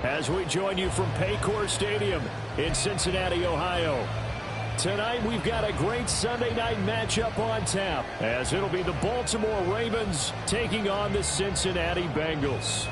as we join you from Paycor Stadium in Cincinnati, Ohio. Tonight we've got a great Sunday night matchup on tap, as it'll be the Baltimore Ravens taking on the Cincinnati Bengals.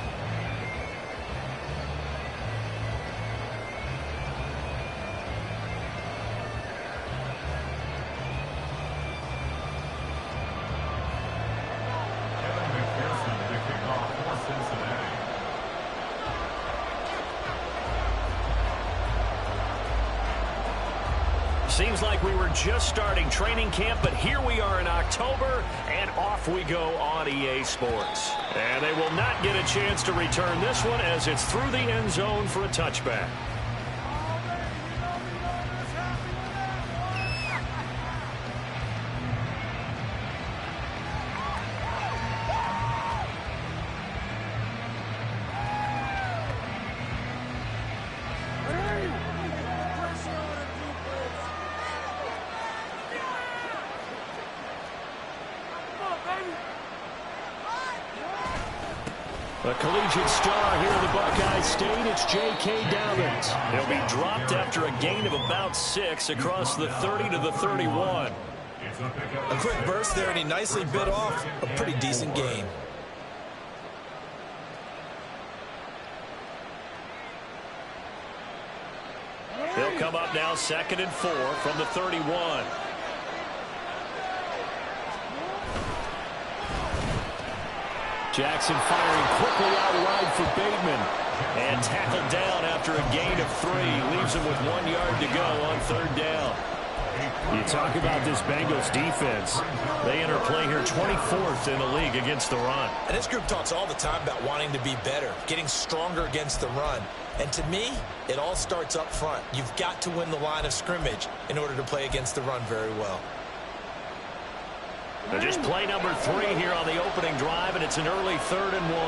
Seems like we were just starting training camp, but here we are in October, and off we go on EA Sports. And they will not get a chance to return this one, as it's through the end zone for a touchback. A collegiate star here in the Buckeye State, it's J.K. Dobbins. He'll be dropped after a gain of about 6 across the 30 to the 31. A quick burst there, and he nicely bit off a pretty decent gain. He'll come up now 2nd and 4 from the 31. Jackson firing quickly out wide for Bateman. And tackled down after a gain of 3. Leaves him with 1 yard to go on 3rd down. You talk about this Bengals defense. They enter play here 24th in the league against the run. And this group talks all the time about wanting to be better, getting stronger against the run. And to me, it all starts up front. You've got to win the line of scrimmage in order to play against the run very well. They're just play number 3 here on the opening drive, and it's an early 3rd and 1.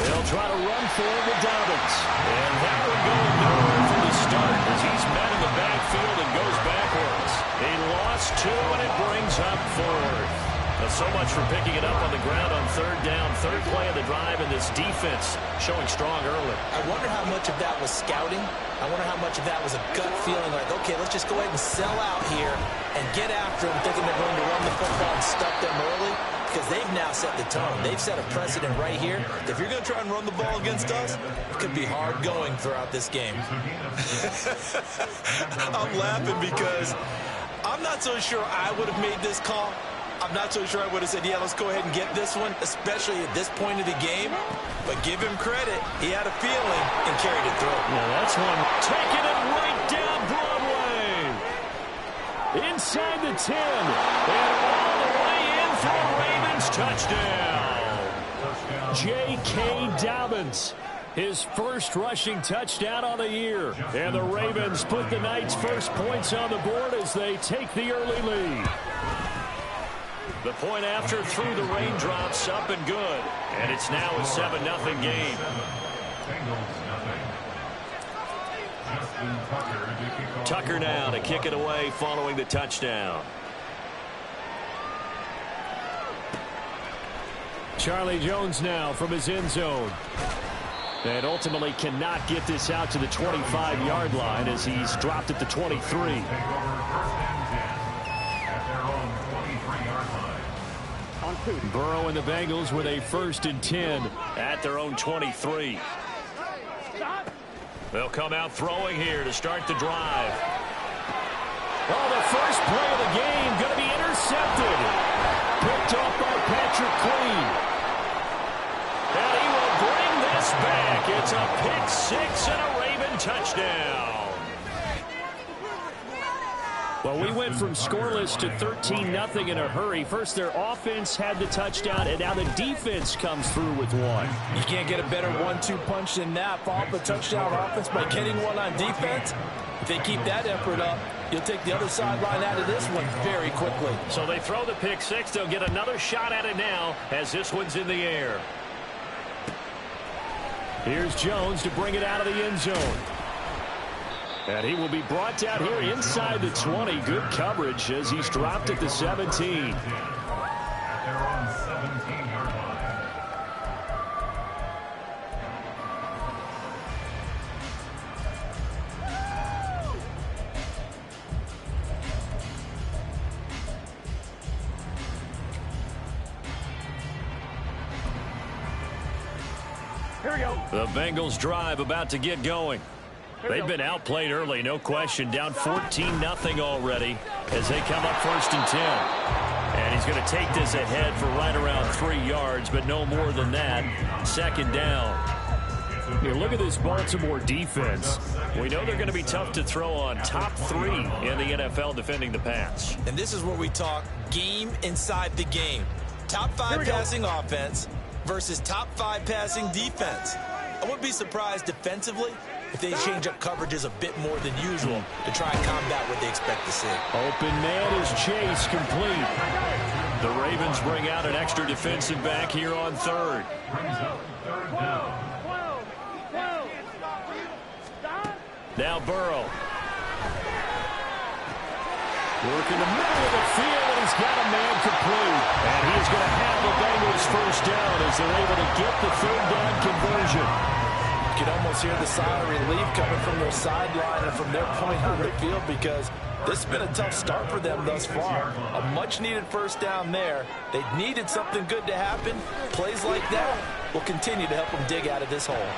They'll try to run for it with Dobbins. And that will go nowhere from the start as he's met in the backfield and goes backwards. He lost 2, and it brings up 4th. So much for picking it up on the ground on 3rd down. 3rd play of the drive, and this defense showing strong early. I wonder how much of that was scouting. I wonder how much of that was a gut feeling like, okay, let's just go ahead and sell out here and get after them, thinking they're going to run the football and stuff them early, because they've now set the tone. They've set a precedent right here. If you're going to try and run the ball against us, it could be hard going throughout this game. I'm laughing because I'm not so sure I would have made this call. I'm not so sure I would have said, yeah, let's go ahead and get this one, especially at this point of the game. But give him credit. He had a feeling and carried it through. Well, that's one. Taking it right down Broadway. Inside the 10. And all the way in for a Ravens touchdown. J.K. Dobbins. His first rushing touchdown on the year. And the Ravens put the Knights' first points on the board as they take the early lead. The point after through the raindrops, up and good. And it's now a 7-0 game. Tucker now to kick it away following the touchdown. Charlie Jones now from his end zone. And ultimately cannot get this out to the 25-yard line as he's dropped at the 23. Burrow and the Bengals with a 1st and 10 at their own 23. They'll come out throwing here to start the drive. Oh, the first play of the game going to be intercepted. Picked off by Patrick Queen. And he will bring this back. It's a pick 6 and a Raven touchdown. Well, we went from scoreless to 13-0 in a hurry. First, their offense had the touchdown, and now the defense comes through with one. You can't get a better 1-2 punch than that. Follow up a touchdown offense by getting one on defense. If they keep that effort up, you'll take the other sideline out of this one very quickly. So they throw the pick 6. They'll get another shot at it now as this one's in the air. Here's Jones to bring it out of the end zone. And he will be brought down here inside the 20. Good coverage as he's dropped at the 17. The Bengals drive about to get going. They've been outplayed early, no question. Down 14-0 already as they come up 1st and 10. And he's going to take this ahead for right around 3 yards, but no more than that. 2nd down. Here, look at this Baltimore defense. We know they're going to be tough to throw on. Top 3 in the NFL defending the pass. And this is where we talk game inside the game. Top 5 passing offense versus top 5 passing defense. I wouldn't be surprised defensively if they change up coverages a bit more than usual to try and combat what they expect to see. Open man is Chase, complete. The Ravens bring out an extra defensive back here on 3rd. Now Burrow. Working the middle of the field, and he's got a man complete. And he's going to have the Bengals 1st down as they're able to get the 3rd down conversion. You can almost hear the sigh of relief coming from their sideline and from their point on the field because this has been a tough start for them thus far. A much-needed 1st down there. They needed something good to happen. Plays like that will continue to help them dig out of this hole.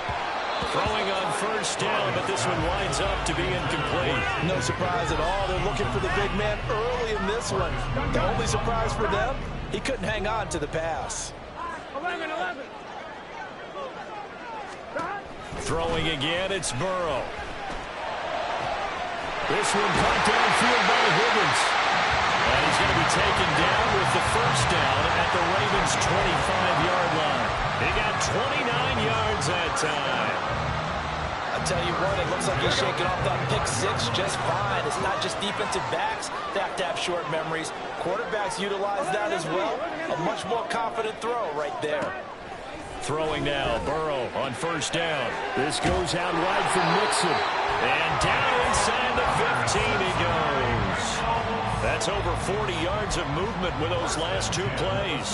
Throwing on 1st down, but this one winds up to be incomplete. No surprise at all. They're looking for the big man early in this one. The only surprise for them, he couldn't hang on to the pass. 11. Throwing again, it's Burrow. This one caught downfield by Higgins. And he's going to be taken down with the 1st down at the Ravens' 25-yard line. He got 29 yards that time. I tell you what, it looks like he's shaking off that pick 6 just fine. It's not just defensive backs that have to have short memories. Quarterbacks utilize that as well. A much more confident throw right there. Throwing now, Burrow on 1st down. This goes out wide for Mixon. And down inside the 15 he goes. That's over 40 yards of movement with those last 2 plays.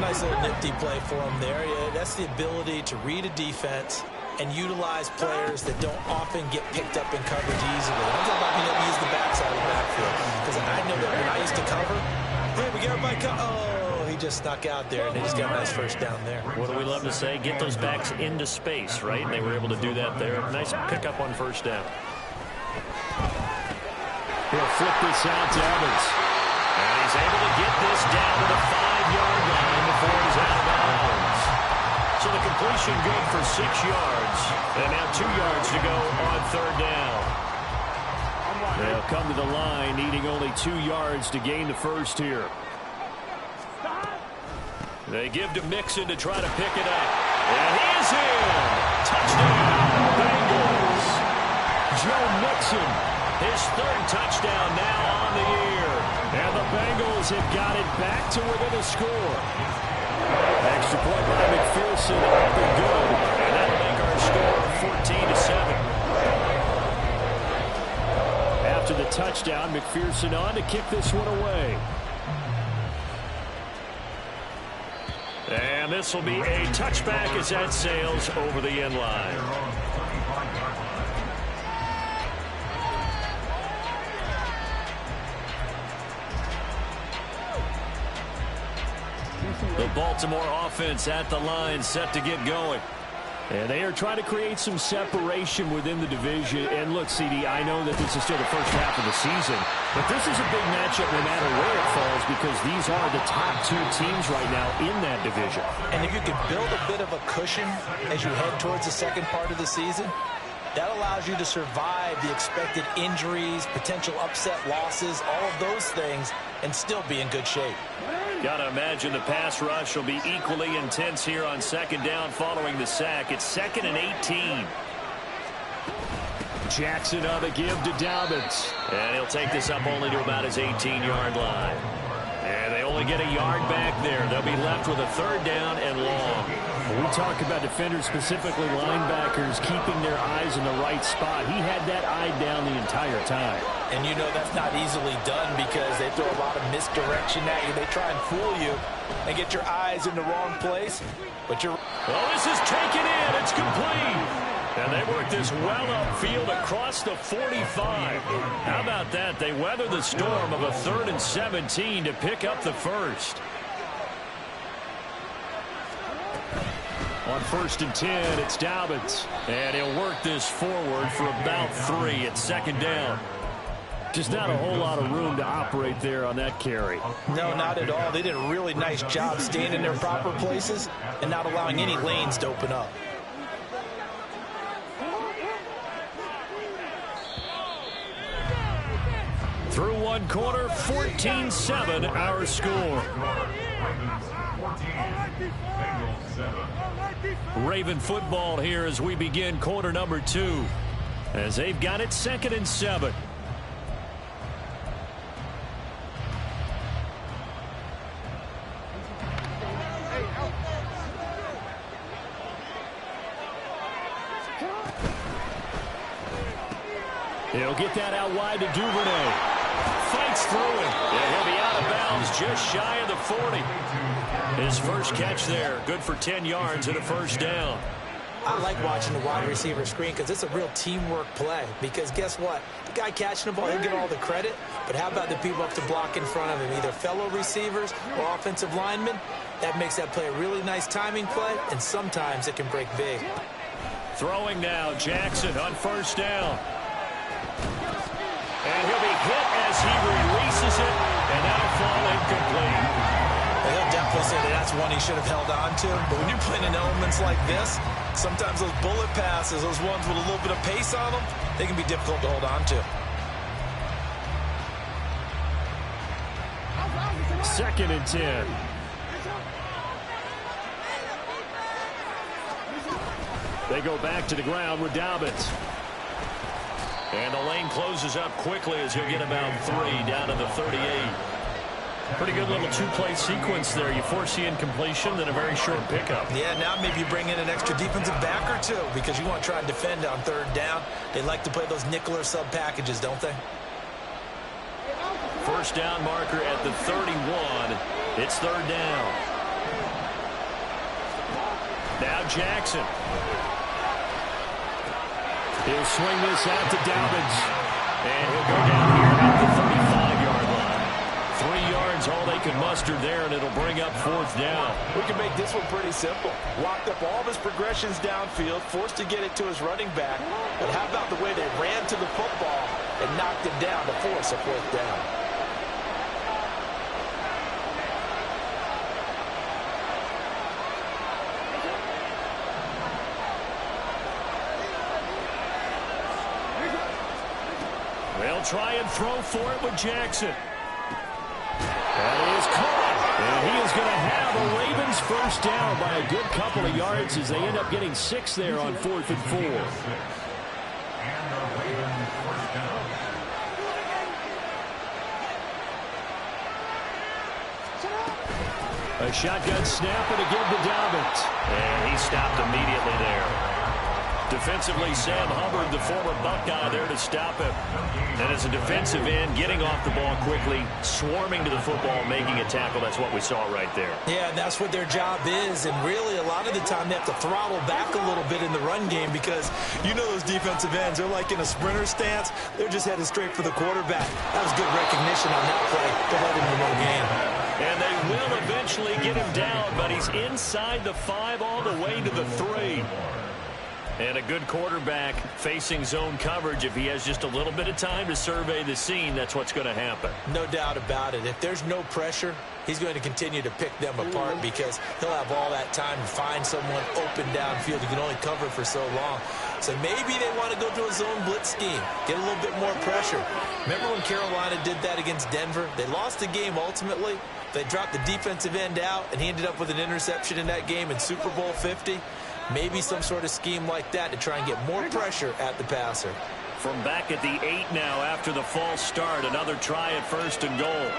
Nice little nifty play for him there. Yeah, that's the ability to read a defense and utilize players that don't often get picked up in coverage easily. I'm talking about being able to use the backside of the backfield. Because I know that when I used to cover, hey, we got everybody he just snuck out there, and they just got a nice 1st down there. What do we love to say? Get those backs into space, right? And they were able to do that there. Nice pickup on 1st down. He'll flip this out to Evans. And he's able to get this down to the 5-yard line before he's out of bounds. So the completion good for 6 yards. And now 2 yards to go on 3rd down. They'll come to the line, needing only 2 yards to gain the 1st here. They give to Mixon to try to pick it up. And he's in. Touchdown, Bengals. Joe Mixon, his 3rd touchdown now on the year. And the Bengals have got it back to within a score. Extra point by McPherson, up and good. And that'll make our score 14-7. After the touchdown, McPherson on to kick this one away. And this will be a touchback as that sails over the end line. The Baltimore offense at the line, set to get going. And they are trying to create some separation within the division. And look, CD, I know that this is still the first half of the season, but this is a big matchup no matter where it falls because these are the top 2 teams right now in that division. And if you can build a bit of a cushion as you head towards the second part of the season, that allows you to survive the expected injuries, potential upset losses, all of those things, and still be in good shape. Got to imagine the pass rush will be equally intense here on 2nd down following the sack. It's 2nd and 18. Jackson on the give to Dobbins. And he'll take this up only to about his 18-yard line. And they only get a yard back there. They'll be left with a 3rd down and long. When we talk about defenders, specifically linebackers, keeping their eyes in the right spot, he had that eye down the entire time. And you know that's not easily done because they throw a lot of misdirection at you. They try and fool you and get your eyes in the wrong place. But you're... Well, this is taken in. It's complete. And they work this well upfield across the 45. How about that? They weather the storm of a 3rd and 17 to pick up the 1st. On 1st and 10, it's Dobbins. And he'll work this forward for about 3. It's 2nd down. Just not a whole lot of room to operate there on that carry. No, not at all. They did a really nice job staying in their proper places and not allowing any lanes to open up. Through one quarter, 14-7 our score. Raven football here as we begin quarter number 2. As they've got it 2nd and 7. He'll get that out wide to Duvernay. Fights through it. Yeah, he'll be out of bounds just shy of the 40. His first catch there. Good for 10 yards and a 1st down. I like watching the wide receiver screen because it's a real teamwork play. Because guess what? The guy catching the ball, he'll get all the credit. But how about the people up to block in front of him? Either fellow receivers or offensive linemen. That makes that play a really nice timing play. And sometimes it can break big. Throwing now, Jackson on 1st down. And he'll be hit as he releases it, and that'll fall incomplete. He'll definitely say that that's one he should have held on to. But when you're playing in elements like this, sometimes those bullet passes, those ones with a little bit of pace on them, they can be difficult to hold on to. 2nd and 10. They go back to the ground with Dobbins. And the lane closes up quickly as he'll get about 3 down to the 38. Pretty good little two-play sequence there. You force the incompletion, then a very short pickup. Yeah, now maybe you bring in an extra defensive back or two because you want to try and defend on 3rd down. They like to play those nickel or sub packages, don't they? 1st down marker at the 31. It's 3rd down. Now Jackson. He'll swing this out to Dobbins. And he'll go down here at the 35-yard line. 3 yards, all they can muster there, and it'll bring up 4th down. We can make this one pretty simple. Locked up all of his progressions downfield, forced to get it to his running back. But how about the way they ran to the football and knocked him down to force a 4th down? They'll try and throw for it with Jackson. That is caught. And he is going to have a Ravens 1st down by a good couple of yards as they end up getting 6 there on 4th and 4. A shotgun snap and again to Dobbins. And he stopped immediately there. Defensively, Sam Hubbard, the former Buckeye, there to stop him. And as a defensive end, getting off the ball quickly, swarming to the football, making a tackle. That's what we saw right there. Yeah, and that's what their job is. And really, a lot of the time, they have to throttle back a little bit in the run game because you know those defensive ends, they're like in a sprinter stance. They're just headed straight for the quarterback. That was good recognition on that play to let him in the game. And they will eventually get him down, but he's inside the 5 all the way to the 3. And a good quarterback facing zone coverage. If he has just a little bit of time to survey the scene, that's what's going to happen. No doubt about it. If there's no pressure, he's going to continue to pick them apart because he'll have all that time to find someone open downfield who can only cover for so long. So maybe they want to go to a zone blitz scheme, get a little bit more pressure. Remember when Carolina did that against Denver? They lost the game ultimately. They dropped the defensive end out, and he ended up with an interception in that game in Super Bowl 50. Maybe some sort of scheme like that to try and get more pressure at the passer. From back at the 8 now after the false start, another try at 1st and goal.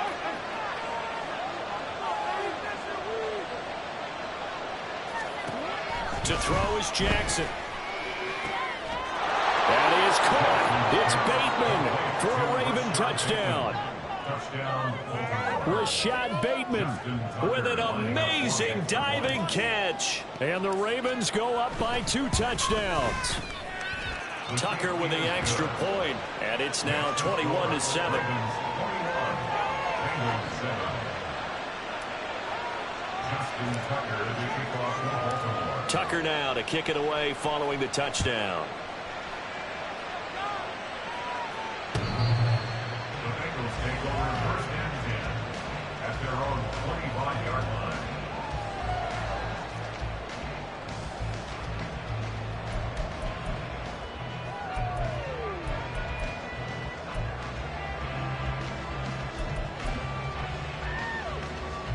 To throw is Jackson. That is caught. It's Bateman for a Raven touchdown. Rashad Bateman with an amazing diving catch. And the Ravens go up by 2 touchdowns. Tucker with the extra point, and it's now 21-7. Tucker now to kick it away following the touchdown. The Bengals take over 1st and 10 at their own 25-yard line.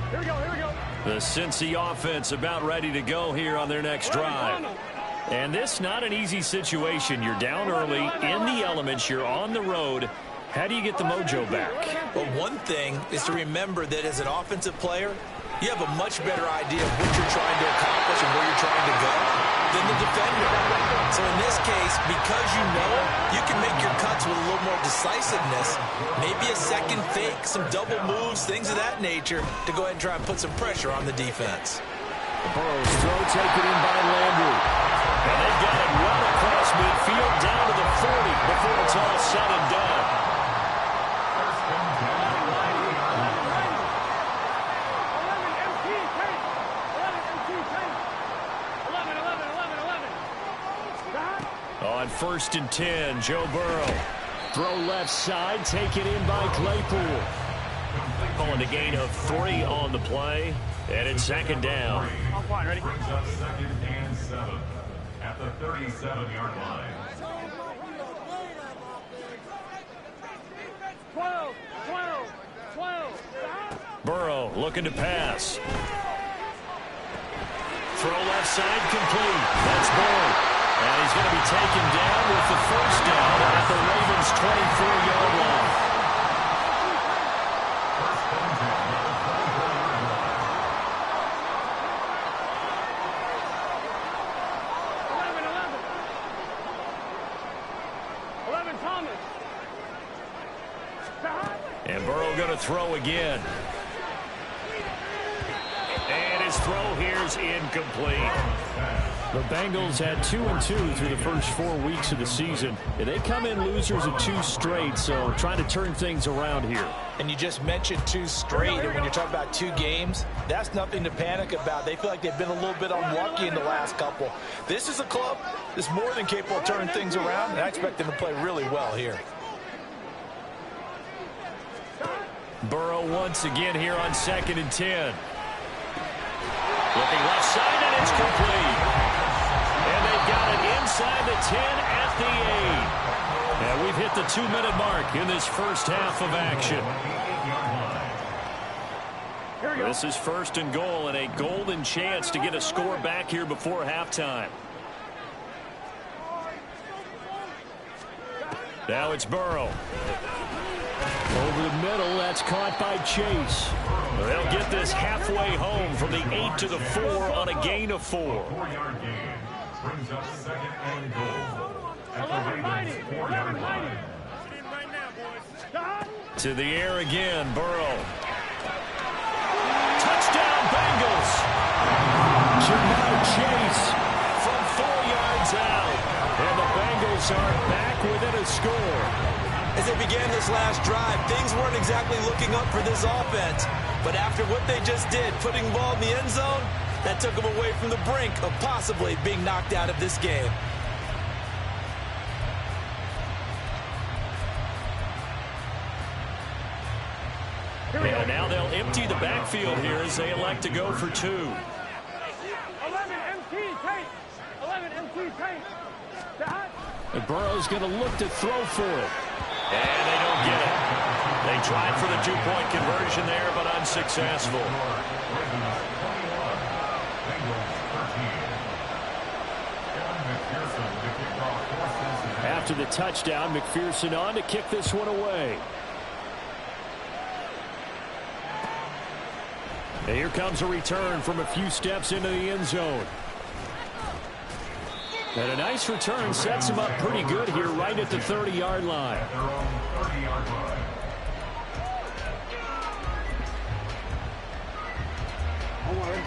Here we go, here we go. The Cincy offense about ready to go here on their next drive. And this not an easy situation. You're down early, in the elements, you're on the road. How do you get the mojo back? Well, one thing is to remember that as an offensive player, you have a much better idea of what you're trying to accomplish and where you're trying to go than the defender. So in this case, because you know it, you can make your cuts with a little more decisiveness. Maybe a second fake, some double moves, things of that nature to go ahead and try and put some pressure on the defense. Burrow's throw taken in by Landry. And they've got it well across midfield down to the 40 before it's all said and done. On 1st and 10, Joe Burrow. Throw left side, taken in by Claypool. Calling a gain of 3 on the play, and it's 2nd down. Ready? Brings up 2nd and 7 at the 37-yard line. 12. Burrow looking to pass. Throw left side complete. That's Burrow. And he's going to be taken down with the 1st down at the Ravens' 24-yard line. And Burrow going to throw again. And his throw here's incomplete. The Bengals had 2-2 through the first 4 weeks of the season. And they come in losers of 2 straight, so trying to turn things around here. And you just mentioned 2 straight, and when you're talking about 2 games, that's nothing to panic about. They feel like they've been a little bit unlucky in the last couple. This is a club that's more than capable of turning things around, and I expect them to play really well here. Burrow once again here on 2nd and 10. Looking left side, and it's complete. And they've got it inside the 10 at the 8. And we've hit the 2-minute mark in this first half of action. This is 1st and goal, and a golden chance to get a score back here before halftime. Now it's Burrow. Over the middle, that's caught by Chase. They'll get this halfway home from the 8 to the 4 on a gain of 4. 4-yard gain brings up 2nd and goal at the Ravens' 4-yard line. To the air again, Burrow. Touchdown, Bengals. Jamar Chase From 4 yards out. And the Bengals are back within a score. As they began this last drive, things weren't exactly looking up for this offense. But after what they just did, putting the ball in the end zone, that took them away from the brink of possibly being knocked out of this game. And now they'll empty the backfield here as they elect to go for 2. 11 MT tape. 11 MT tape. And Burrow's going to look to throw for it. And they don't get it. They tried for the 2-point conversion there, but unsuccessful. After the touchdown, McPherson on to kick this one away. And here comes a return from a few steps into the end zone. And a nice return sets him up pretty good here right at the 30-yard line.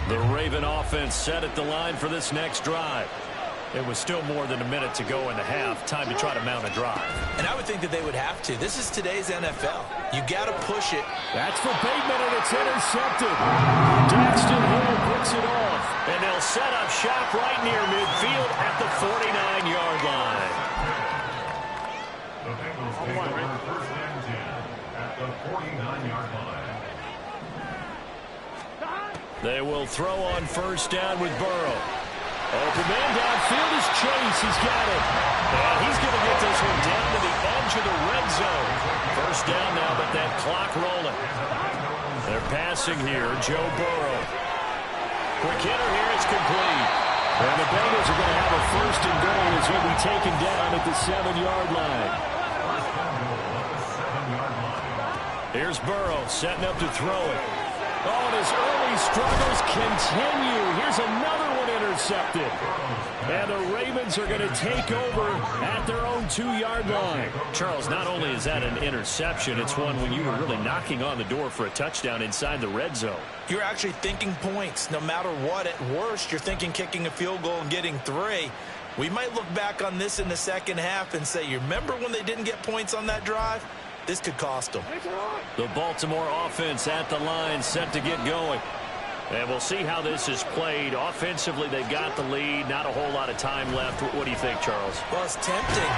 The Raven offense set at the line for this next drive. It was still more than a minute to go in the half. Time to try to mount a drive. And I would think that they would have to. This is today's NFL. You got to push it. That's for Bateman, and it's intercepted. Daxton Hill picks it off. And they'll set up shop right near midfield at the 49-yard line. The Bengals take over first and 10 at the 49-yard line. They will throw on first down with Burrow. Open man downfield is Chase. He's got it. And he's going to get this one down to the edge of the red zone. First down now, but that clock rolling. They're passing here. Joe Burrow. Quick hitter here. It's complete. And the Bengals are going to have a first and goal as he'll be taken down at the 7-yard line. Here's Burrow setting up to throw it. Oh, and his early struggles continue. Here's another one intercepted. And the Ravens are going to take over at their own 2-yard line. Charles, not only is that an interception, it's one when you were really knocking on the door for a touchdown inside the red zone. You're actually thinking points. No matter what, at worst, you're thinking kicking a field goal and getting 3. We might look back on this in the second half and say, you remember when they didn't get points on that drive? This could cost them. The Baltimore offense at the line, set to get going. And we'll see how this is played. Offensively, they've got the lead. Not a whole lot of time left. What do you think, Charles? Well, it's tempting.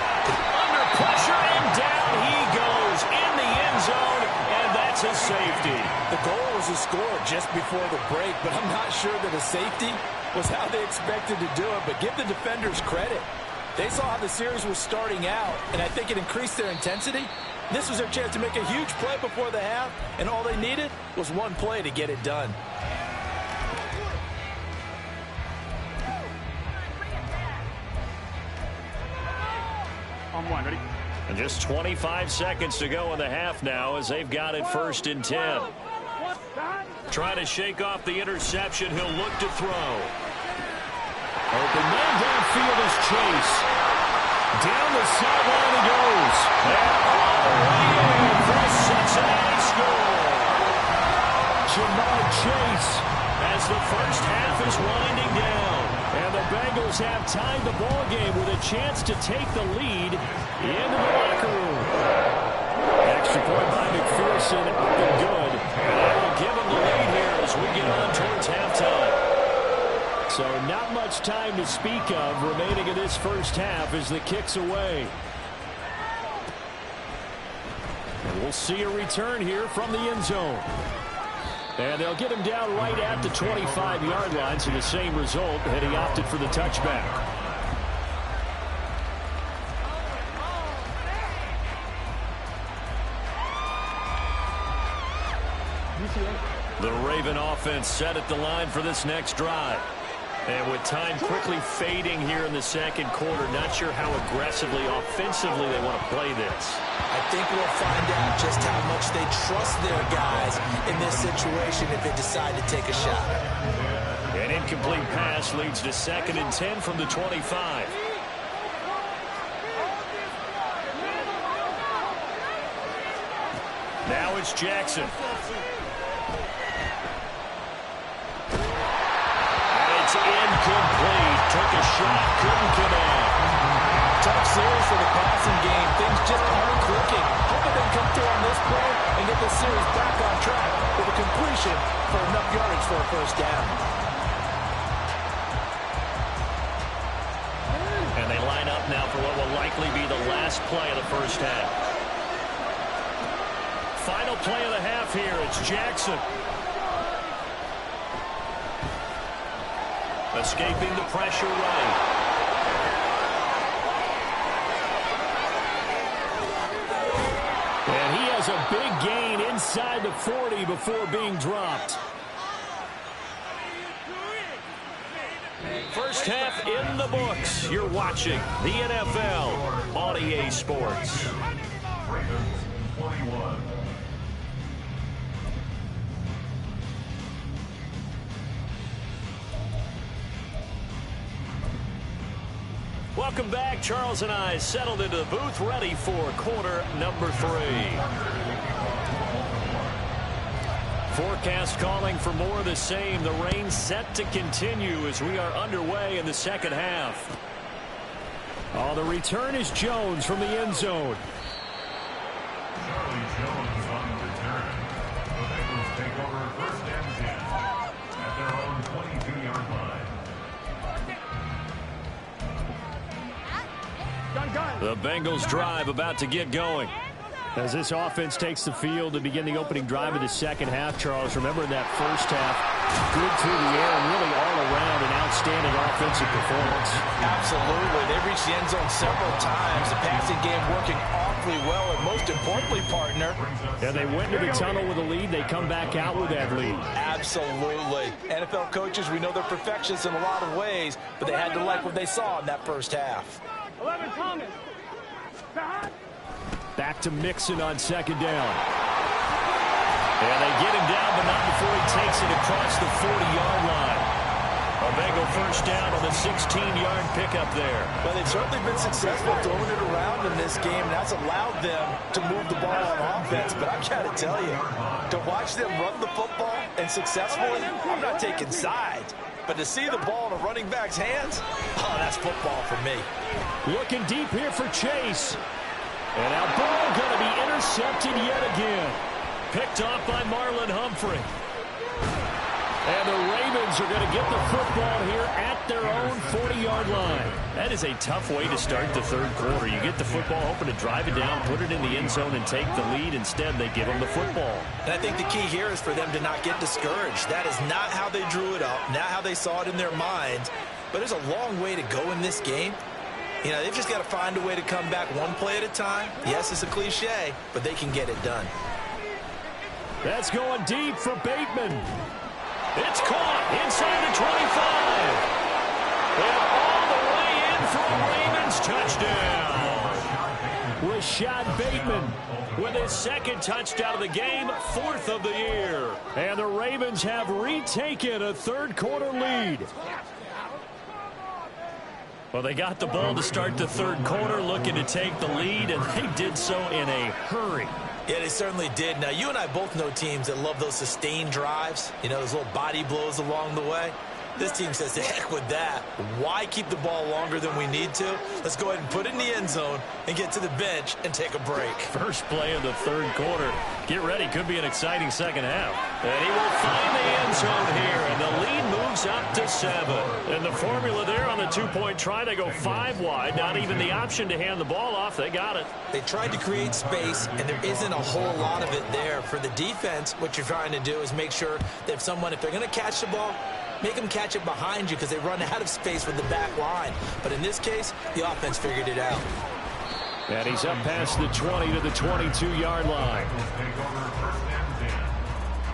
Under pressure, and down he goes in the end zone, and that's a safety. The goal was a score just before the break, but I'm not sure that a safety was how they expected to do it. But give the defenders credit. They saw how the series was starting out, and I think it increased their intensity. This was their chance to make a huge play before the half, and all they needed was one play to get it done. And just 25 seconds to go in the half now as they've got it first and 10. Trying to shake off the interception. He'll look to throw. Open man downfield is Chase. Down the sideline he goes. And all the way in for a Cincinnati score. Jamar Chase as the first half is winding down. And the Bengals have tied the ball game with a chance to take the lead into the locker room. Extra point by McPherson, up and good. And that will give them the lead here as we get on towards halftime. So not much time to speak of remaining in this first half as the kick's away. And we'll see a return here from the end zone. And they'll get him down right at the 25-yard line, so the same result had he opted for the touchback. The Raven offense set at the line for this next drive. And with time quickly fading here in the second quarter, not sure how aggressively, offensively they want to play this. I think we'll find out just how much they trust their guys in this situation if they decide to take a shot. An incomplete pass leads to 2nd and 10 from the 25. Now it's Jackson. It's incomplete. Took a shot, couldn't connect. Tough series for the passing game. Things just aren't clicking. Hoping they come through on this play and get the series back on track with a completion for enough yardage for a first down. And they line up now for what will likely be the last play of the first half. Final play of the half here. It's Jackson. Escaping the pressure right. And he has a big gain inside the 40 before being dropped. First half in the books. You're watching the NFL on EA Sports. Ravens 21. Welcome back. Charles and I settled into the booth, ready for quarter number 3. Forecast calling for more of the same. The rain set to continue as we are underway in the second half. Oh, the return is Jones from the end zone. Charlie Jones on the return. The Bengals take over first and 10 at their own 22-yard line. The Bengals drive about to get going. As this offense takes the field to begin the opening drive of the second half, Charles, remember in that first half, good through the air and really all around an outstanding offensive performance. Absolutely. They reached the end zone several times. The passing game working awfully well, and most importantly, partner. Yeah, they went into the tunnel with a lead. They come back out with that lead. Absolutely. NFL coaches, we know they're perfectionists in a lot of ways, but they had to like what they saw in that first half. 11 Thomas. Back to Mixon on second down. Yeah, they get him down, but not before he takes it across the 40-yard line. A Bengal first down on the 16-yard pickup there. Well, they've certainly been successful throwing it around in this game, and that's allowed them to move the ball on offense. But I've got to tell you, to watch them run the football and successfully, I'm not taking sides. But to see the ball in a running back's hands, oh, that's football for me. Looking deep here for Chase. And now ball going to be intercepted yet again. Picked off by Marlon Humphrey. And the Ravens are going to get the football here at their own 40-yard line. That is a tough way to start the third quarter. You get the football, hoping to drive it down, put it in the end zone, and take the lead. Instead, they give them the football. And I think the key here is for them to not get discouraged. That is not how they drew it up, not how they saw it in their minds. But there's a long way to go in this game. You know, they've just got to find a way to come back one play at a time. Yes, it's a cliche, but they can get it done. That's going deep for Bateman. It's caught inside the 25. And all the way in for a Ravens touchdown. Rashad Bateman with his second touchdown of the game, fourth of the year. And the Ravens have retaken a third quarter lead. Well, they got the ball to start the third quarter, looking to take the lead, and they did so in a hurry. Yeah, they certainly did. Now, you and I both know teams that love those sustained drives, you know, those little body blows along the way. This team says, the heck with that. Why keep the ball longer than we need to? Let's go ahead and put it in the end zone and get to the bench and take a break. First play of the third quarter. Get ready. Could be an exciting second half. And he will find the end zone here, and the lead moves up to 7. And the formula there on the two-point try, they go 5 wide. Not even the option to hand the ball off. They got it. They tried to create space, and there isn't a whole lot of it there. For the defense, what you're trying to do is make sure that if they're going to catch the ball, make them catch it behind you because they run out of space with the back line. But in this case, the offense figured it out. And he's up past the 20 to the 22-yard line. Take over first and 10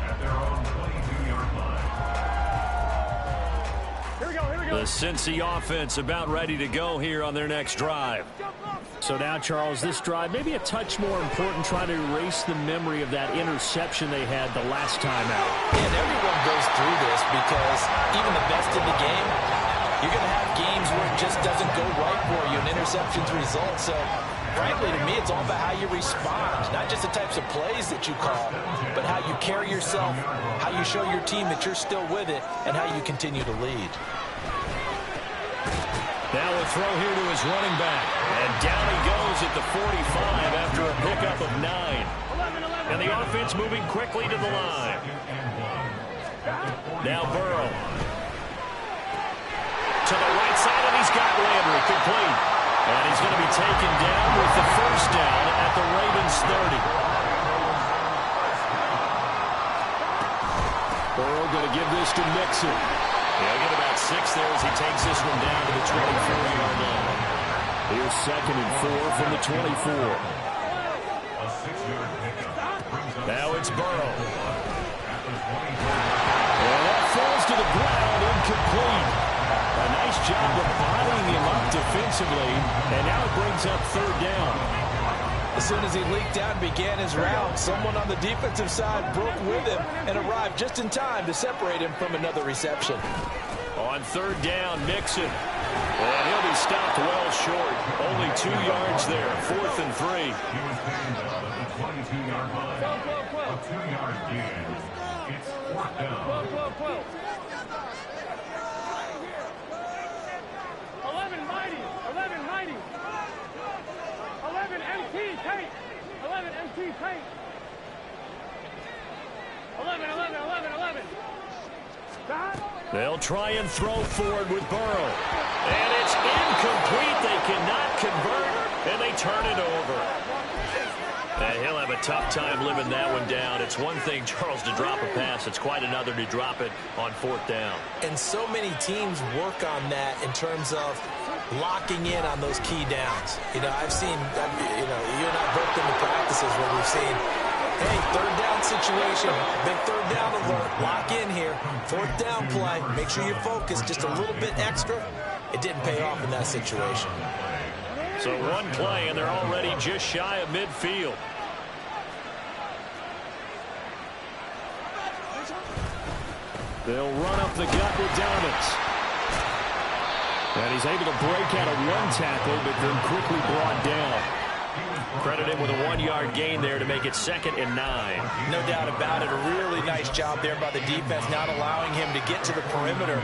at their own 22-yard line. Here we go. The Cincy offense about ready to go here on their next drive. So now, Charles, this drive maybe a touch more important, trying to erase the memory of that interception they had the last time out. And everyone goes through this because even the best in the game, you're going to have games where it just doesn't go right for you, and interceptions result. So, frankly, to me, it's all about how you respond, not just the types of plays that you call, but how you carry yourself, how you show your team that you're still with it, and how you continue to lead. Now a throw here to his running back. And down he goes at the 45 after a pickup of 9. And the offense moving quickly to the line. Now Burrow. To the right side, and he's got Landry complete. And he's going to be taken down with the first down at the Ravens 30. Burrow going to give this to Mixon. He'll get about 6 there as he takes this one down to the 24-yard line. Here's 2nd and 4 from the 24. A 6-yard pickup brings up Now it's Burrow. at the 23. And that falls to the ground, incomplete. A nice job of bodying him up defensively, and now it brings up 3rd down. As soon as he leaked out and began his route, someone on the defensive side broke with him and arrived just in time to separate him from another reception. On 3rd down, Mixon. And he'll be stopped well short. Only 2 yards there. 4th and 3. He was pinned at the 22-yard line. A 2-yard gain. It's 4th down. 11 mighty. They'll try and throw forward with Burrow. And it's incomplete. They cannot convert, and they turn it over. And he'll have a tough time living that one down. It's one thing, Charles, to drop a pass. It's quite another to drop it on 4th down. And so many teams work on that in terms of locking in on those key downs. I've seen, you and I both been to practices where we've seen, hey, 3rd down situation, big 3rd down alert, lock in here, 4th down play, make sure you focus just a little bit extra. It didn't pay off in that situation. So one play, and they're already just shy of midfield. They'll run up the gut with Dobbins. And he's able to break out of one tackle, but then quickly brought down. Credit him with a 1-yard gain there to make it 2nd and 9. No doubt about it. A really nice job there by the defense, not allowing him to get to the perimeter.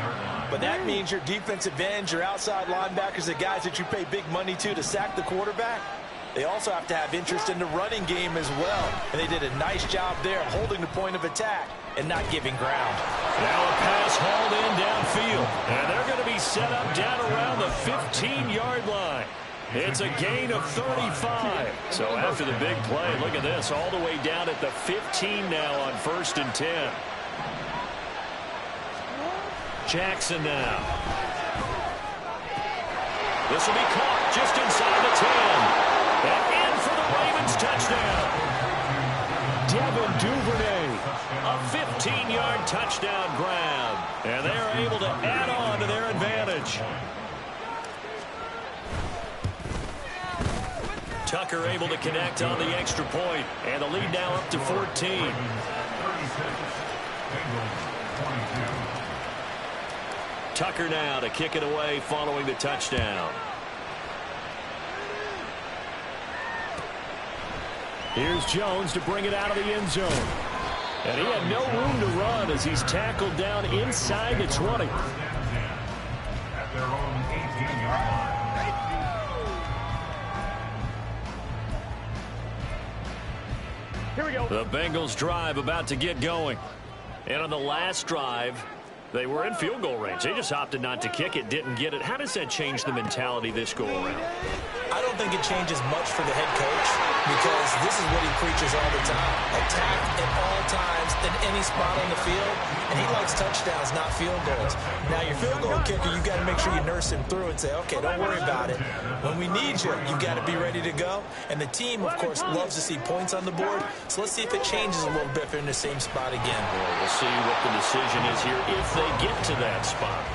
But that means your defensive ends, your outside linebackers, the guys that you pay big money to sack the quarterback, they also have to have interest in the running game as well. And they did a nice job there holding the point of attack and not giving ground. Now a pass hauled in downfield. And they're going to be set up down around the 15-yard line. It's a gain of 35. So after the big play, look at this, all the way down at the 15 now on 1st and 10. Jackson now. This will be caught just inside the 10. And in for the Ravens touchdown. Devin Duvernay, a 15-yard touchdown grab. And they're able to add on to their advantage. Tucker able to connect on the extra point. And the lead now up to 14. Tucker now to kick it away following the touchdown. Here's Jones to bring it out of the end zone. And he had no room to run as he's tackled down inside the 20. At their own 18-yard line. Here we go. The Bengals drive about to get going. And on the last drive, they were in field goal range. They just opted not to kick it, didn't get it. How does that change the mentality this go around? I don't think it changes much for the head coach because this is what he preaches all the time. Attack at all times in any spot on the field, and he likes touchdowns, not field goals. Now, your field goal kicker, you got to make sure you nurse him through and say, okay, don't worry about it. When we need you, you got to be ready to go. And the team, of course, loves to see points on the board. So let's see if it changes a little bit if they're in the same spot again. Well, we'll see what the decision is here if they get to that spot.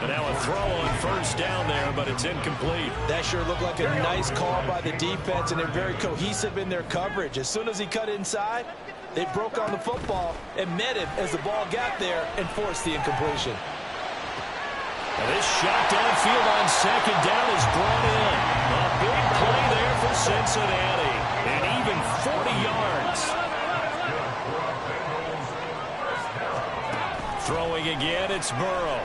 And now a throw on 1st down there, but it's incomplete. That sure looked like a nice call by the defense, and they're very cohesive in their coverage. As soon as he cut inside, they broke on the football and met him as the ball got there and forced the incompletion. And this shot downfield on 2nd down is brought in. A big play there for Cincinnati. And even 40 yards. Throwing again, it's Burrow.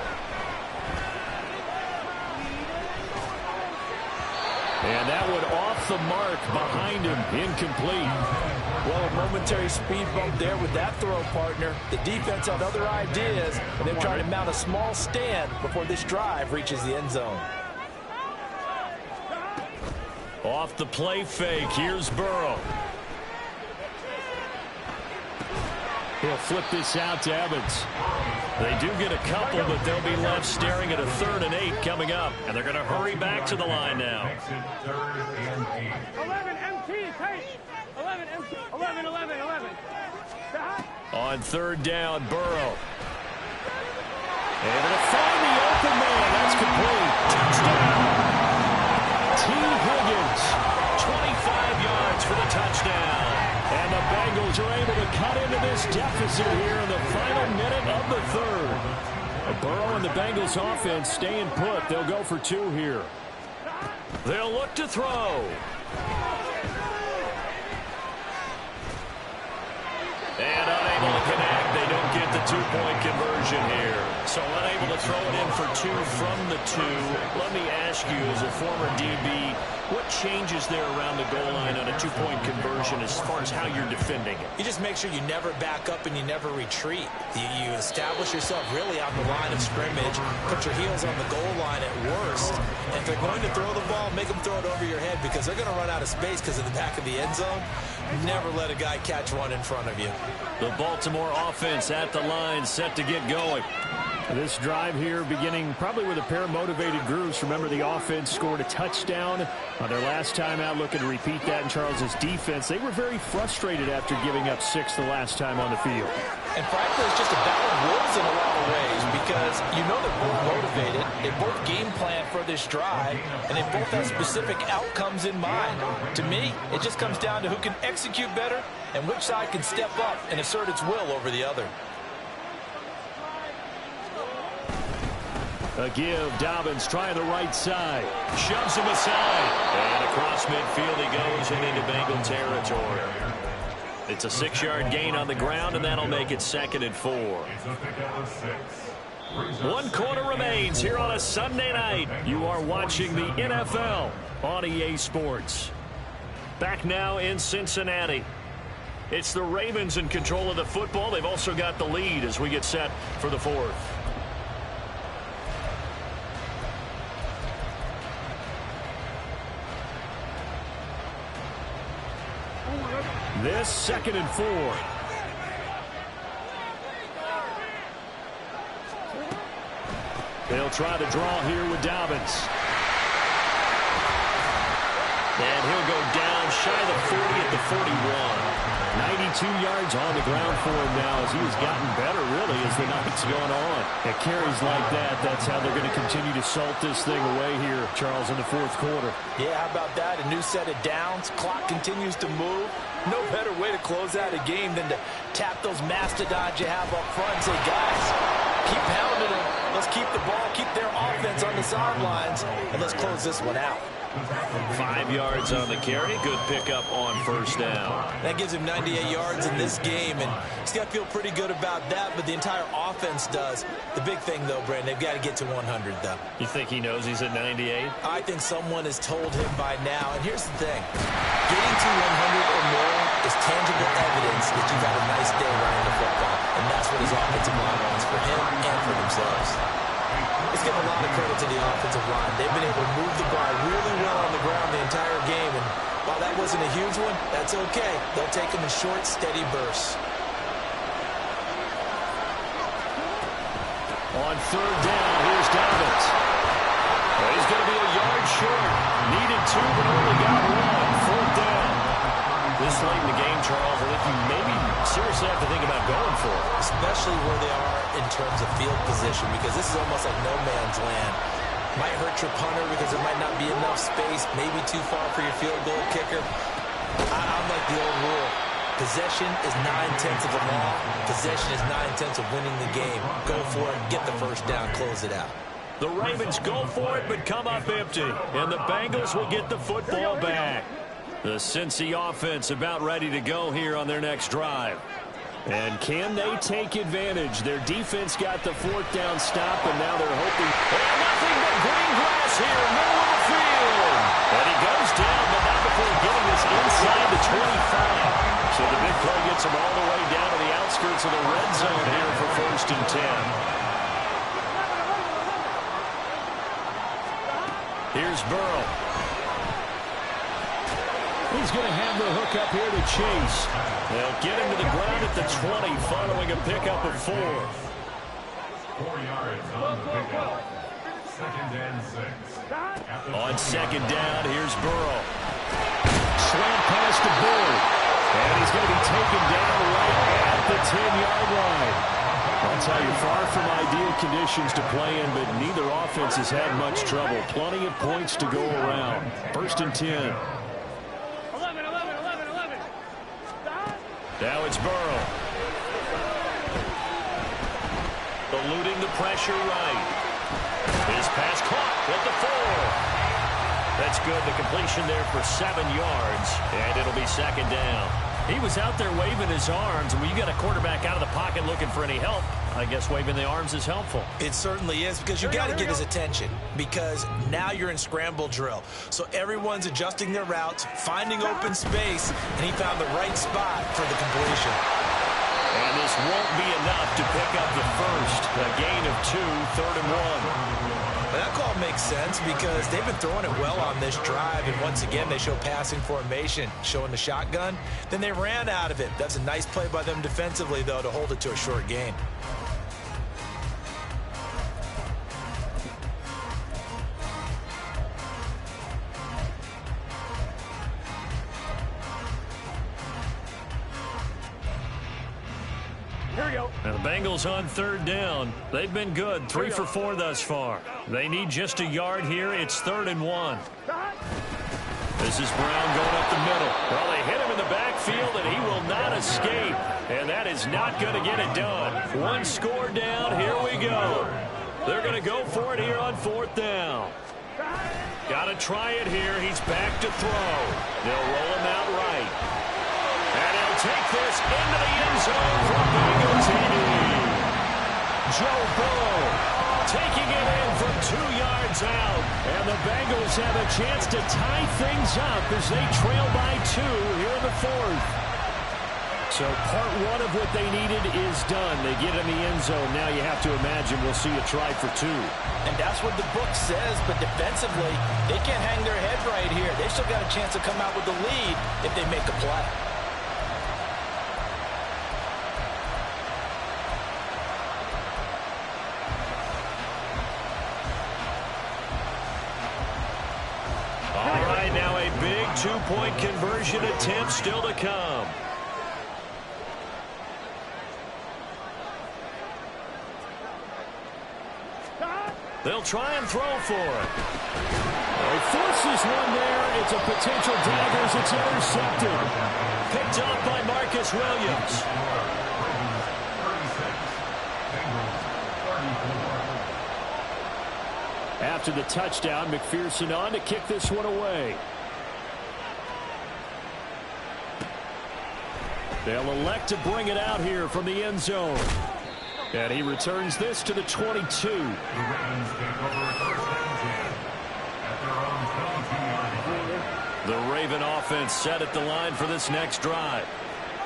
And that one off the mark behind him, incomplete. Well, a momentary speed bump there with that throw, partner. The defense had other ideas, and they're trying to mount a small stand before this drive reaches the end zone. Off the play fake, here's Burrow. He'll flip this out to Evans. They do get a couple, but they'll be left staring at a 3rd and 8 coming up. And they're going to hurry back to the line now. 11 MT, take. 11 MT, 11. On 3rd down, Burrow. And to find the open man, that's complete. Touchdown. T. Higgins, 25 yards for the touchdown. And the Bengals are able to cut into this deficit here in the final minute of the 3rd. Burrow and the Bengals offense staying put. They'll go for 2 here. They'll look to throw. And unable to connect. They don't get the 2-point conversion here. So unable to throw it in for 2 from the 2. Let me ask you, as a former DB, What changes there around the goal line on a two-point conversion as far as how you're defending it? You just make sure you never back up and you never retreat. You establish yourself really on the line of scrimmage, put your heels on the goal line at worst, and if they're going to throw the ball, make them throw it over your head because they're going to run out of space because of the back of the end zone. Never let a guy catch one in front of you. The Baltimore offense at the line, set to get going. This drive here beginning probably with a pair of motivated groups. Remember, the offense scored a touchdown on their last time out, looking to repeat that in Charles's defense. They were very frustrated after giving up 6 the last time on the field. And frankly, it's just a battle of wills in a lot of ways because you know they're both motivated. They both game plan for this drive, and they both have specific outcomes in mind. To me, it just comes down to who can execute better and which side can step up and assert its will over the other. A give, Dobbins trying the right side. Shoves him aside. And across midfield he goes and into Bengal territory. It's a 6-yard gain on the ground, and that'll make it 2nd and 4. 1 quarter remains here on a Sunday night. You are watching the NFL on EA Sports. Back now in Cincinnati. It's the Ravens in control of the football. They've also got the lead as we get set for the 4th. This 2nd and 4. They'll try the draw here with Dobbins. And he'll go down shy of the 40 at the 41. 92 yards on the ground for him now as he has gotten better, really, as the night's gone on. At carries like that, that's how they're going to continue to salt this thing away here, Charles, in the 4th quarter. Yeah, how about that? A new set of downs. Clock continues to move. No better way to close out a game than to tap those mastodons you have up front and say, guys, keep pounding them. Let's keep the ball, keep their offense on the sidelines, and let's close this one out. 5 yards on the carry. Good pickup on 1st down. That gives him 98 yards in this game, and he's got to feel pretty good about that, but the entire offense does. The big thing, though, Brandon, they've got to get to 100, though. You think he knows he's at 98? I think someone has told him by now, and here's the thing. Getting to 100 or more is tangible evidence that you've had a nice day running the football, and that's what his offensive line wants for him and for themselves. Let's give a lot of credit to the offensive line. They've been able to move the ball really well on the ground the entire game, and while that wasn't a huge one, that's okay. They'll take them in short, steady bursts. On 3rd down, here's Dobbins. Well, he's going to be a yard short. Needed 2, but only got 1. 4th down. This late in the game, Charles, I think you maybe seriously have to think about going for it. Especially where they are in terms of field position, because this is almost like no man's land. Might hurt your punter because there might not be enough space, maybe too far for your field goal kicker. I'm like the old rule. Possession is 9/10 of the law. Possession is 9/10 of winning the game. Go for it, get the 1st down, close it out. The Ravens go for it, but come up empty. And the Bengals will get the football back. The Cincy offense about ready to go here on their next drive. And can they take advantage? Their defense got the 4th down stop, and now they're hoping. And nothing but green grass here, middle of the field. And he goes down, but not before getting this inside the 25. So the big play gets him all the way down to the outskirts of the red zone here for 1st and 10. Here's Burrow. He's going to have the hook up here to Chase. They'll get him to the ground at the 20 following a pickup of 4. 4 yards on the pickup. 2nd and 6. On 2nd down, here's Burrow. Slant pass to Bull. And he's going to be taken down right at the 10-yard line. I'll tell you, far from ideal conditions to play in, but neither offense has had much trouble. Plenty of points to go around. 1st and 10. 11. Now it's Burrow. Eluding the pressure right. His pass caught at the 4. That's good. The completion there for 7 yards, and it'll be 2nd down. He was out there waving his arms, and when you got a quarterback out of the pocket looking for any help, I guess waving the arms is helpful. It certainly is, because you got to get his attention, because now you're in scramble drill. So everyone's adjusting their routes, finding open space, and he found the right spot for the completion. And this won't be enough to pick up the first. A gain of 2, 3rd and 1. Well, that call makes sense because they've been throwing it well on this drive, and once again they show passing formation, showing the shotgun. Then they ran out of it. That's a nice play by them defensively, though, to hold it to a short gain. And the Bengals on 3rd down. They've been good, 3 for 4 thus far. They need just a yard here. It's 3rd and 1. This is Brown going up the middle. Well, they hit him in the backfield, and he will not escape. And that is not going to get it done. 1 score down. Here we go. They're going to go for it here on 4th down. Got to try it here. He's back to throw. They'll roll him out right. And he'll take this into the end zone for Bengals TD. Joe Burrow taking it in from 2 yards out. And the Bengals have a chance to tie things up as they trail by 2 here in the 4th. So part 1 of what they needed is done. They get in the end zone. Now you have to imagine we'll see a try for 2. And that's what the book says, but defensively, they can't hang their head right here. They still got a chance to come out with the lead if they make a play. All right, now a big 2-point conversion attempt still to come. They'll try and throw for it. He forces one there. It's a potential daggers. It's intercepted. Picked up by Marcus Williams. After the touchdown, McPherson on to kick this one away. They'll elect to bring it out here from the end zone. And he returns this to the 22. The Raven offense set at the line for this next drive.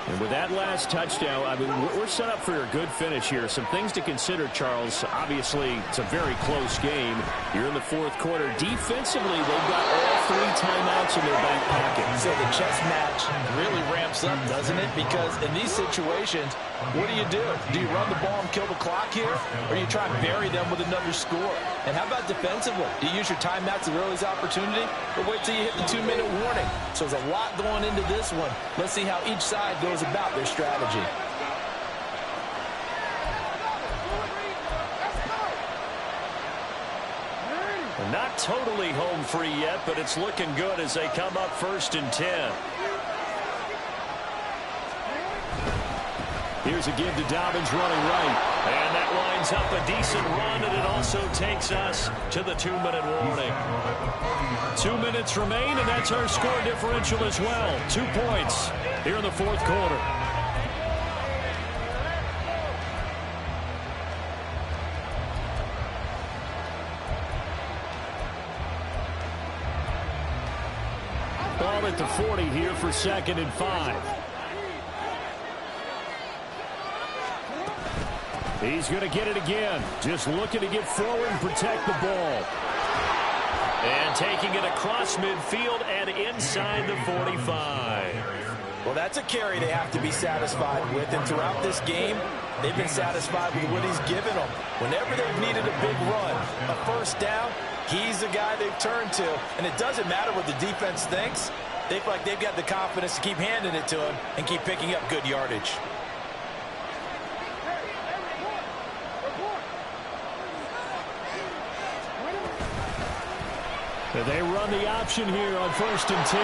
And with that last touchdown, I mean, we're set up for a good finish here. Some things to consider, Charles. Obviously, it's a very close game. You're in the 4th quarter. Defensively, they've got all 3 timeouts in their back pocket. So the chess match really ramps up, doesn't it? Because in these situations, what do? Do you run the ball and kill the clock here? Or do you try and bury them with another score? And how about defensively? Do you use your timeouts at early's opportunity? Or wait till you hit the 2-minute warning? So there's a lot going into this one. Let's see how each side goes about their strategy. Not totally home free yet, but it's looking good as they come up 1st and 10. Here's a give to Dobbins running right. And that lines up a decent run, and it also takes us to the 2-minute warning. 2 minutes remain, and that's our score differential as well. 2 points here in the 4th quarter. Ball at the 40 here for 2nd and 5. He's going to get it again. Just looking to get forward and protect the ball. And taking it across midfield and inside the 45. Well, that's a carry they have to be satisfied with. And throughout this game, they've been satisfied with what he's given them. Whenever they've needed a big run, a 1st down, he's the guy they've turned to. And it doesn't matter what the defense thinks. They feel like they've got the confidence to keep handing it to him and keep picking up good yardage. And they run the option here on 1st and 10.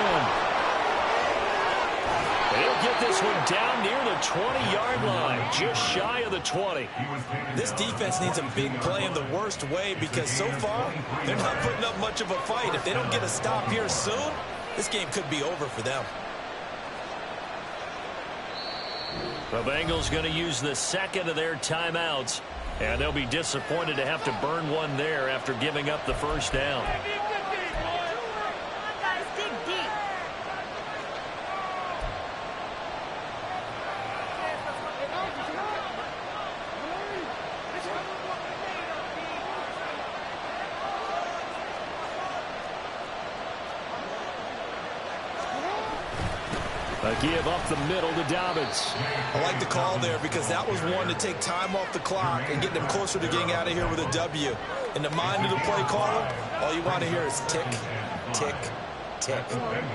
They'll get this one down near the 20-yard line, just shy of the 20. This defense needs a big play in the worst way because so far, they're not putting up much of a fight. If they don't get a stop here soon, this game could be over for them. The Bengals going to use the second of their timeouts, and they'll be disappointed to have to burn one there after giving up the first down. A give up the middle to Dobbins. I like the call there because that was one to take time off the clock and get them closer to getting out of here with a W. In the mind of the play caller, all you want to hear is tick, tick, tick.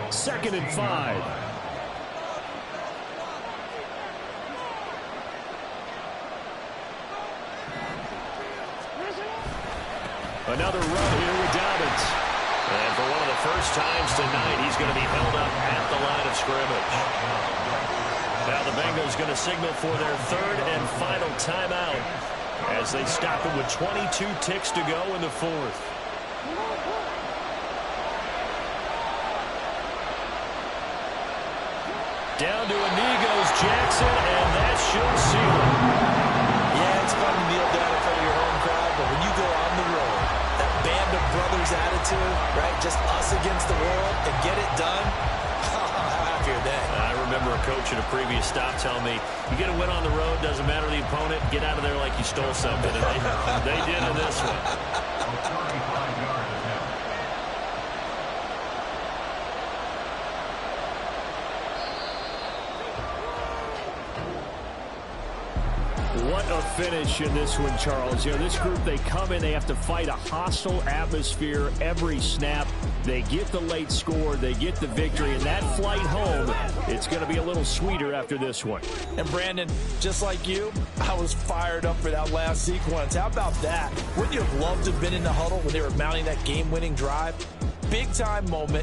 2nd and 5. Another run here with Dobbins. And for one of the first times tonight, he's going to be held up at the line of scrimmage. Now the Bengals going to signal for their third and final timeout as they stop it with 22 ticks to go in the fourth. Down to a knee goes Jackson, and that should seal it. Yeah, it's fun to kneel down in front of your home crowd, but when you go on the road, that band of brothers attitude, right? Just us against the world and get it done. How happy are they? I remember a coach at a previous stop telling me, you get a win on the road, doesn't matter the opponent, get out of there like you stole something. And they did in this one. What a finish in this one, Charles. You know, this group, they come in, they have to fight a hostile atmosphere every snap. They get the late score, they get the victory, and that flight home, it's going to be a little sweeter after this one. And Brandon, just like you, I was fired up for that last sequence. How about that? Wouldn't you have loved to have been in the huddle when they were mounting that game-winning drive? Big-time moment.